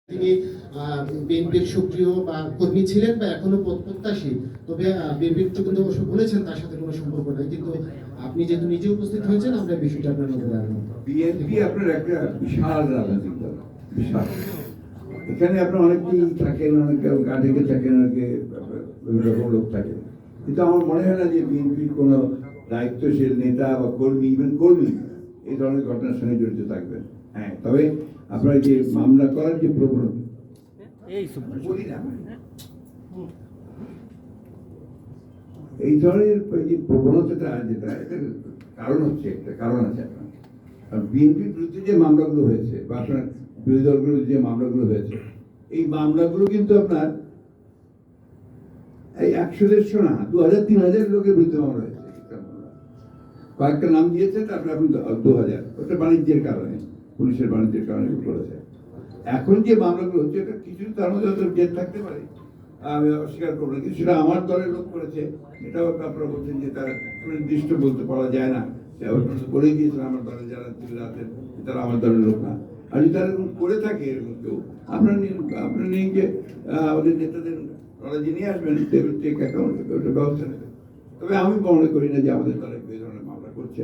তিনি বিএনপির সক্রিয় বা কর্মী ছিলেন বা এখনো প্রত্যাশী, তবে বিএনপির তো কিন্তু অবশ্য বলেছেন তার সাথে কোনো সম্পর্ক নাই, কিন্তু আপনি যেহেতু নিজে উপস্থিত হয়েছেন আমরা বিষয়টা আপনার নজরে আনবো। বিএনপি আপনার একটা বিশাল রাজনৈতিক দল, বিশাল। এখানে আপনার অনেকেই থাকেন, অনেকে গার্ডেকে থাকেন, অনেকে বিভিন্ন রকম লোক থাকেন, কিন্তু আমার মনে হয় না যে বিএনপির কোনো দায়িত্বশীল নেতা বা কর্মী, ইভেন কর্মী এই ধরনের ঘটনার সঙ্গে জড়িত থাকবেন। হ্যাঁ, তবে আপনার যে মামলা করার যে প্রবণতা, এই ধরনের যে প্রবণতাটা, যেটা এটার কারণ হচ্ছে, একটা কারণ আছে আপনার। আর বিএনপির বিরুদ্ধে যে মামলাগুলো হয়েছে বা আপনার বিরোধী দলগুলোর যে মামলাগুলো হয়েছে, এই মামলাগুলো কিন্তু আপনার এই 100-150 না, 2000-3000 লোকের বিরুদ্ধে মামলা হয়েছে। কয়েকটা নাম দিয়েছে, তারপরে আপনি 2000, ওটা বাণিজ্যের কারণে, পুলিশের বাণিজ্যের কারণে করেছে। এখন যে মামলাগুলো হচ্ছে, এটা কিছু তার মধ্যে হয়তো জেদ থাকতে পারে, আমি অস্বীকার করবো না, কিন্তু সেটা আমার দলের লোক করেছে, এটাও আপনারা বলছেন যে তারা নির্দিষ্ট বলতে পারা যায় না। বলেই দিয়েছেন আমার দলের যারা আছেন তারা আমার দলের লোক না। আর যদি তারা করে থাকে এরকম কেউ, আপনারা নিয়ে যে আমাদের নেতাদের নিয়ে আসবেন, টেক অ্যাকাউন্ট ওটা ব্যবস্থা নেবেন। তবে আমি মনে করি না যে আমাদের দলের এই ধরনের মামলা করছে।